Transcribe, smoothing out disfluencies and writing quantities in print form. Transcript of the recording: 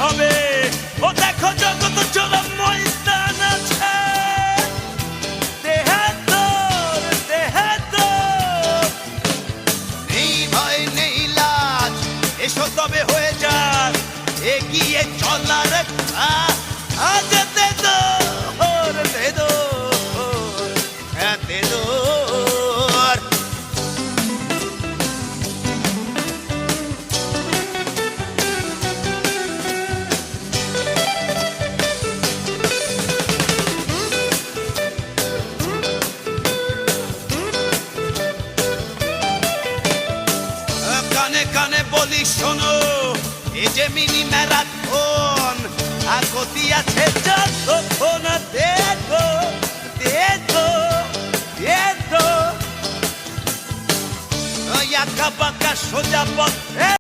হবে। ও দেখো জগৎ জোড়া ময়দান আছে, দেহে তোর দেহে তোর নেই ভয় নেই লাজ, এসো তবে হয়ে যাক এগিয়ে চলার আজ দে দোর দে দোর দে দোর। কানে কানে বলি শোনো, এই যে মিনি ম্যারাথন আগতি আছে যতক্ষণ দেখো দেখো দেখো, আঁকা বাঁকা সোজা পথে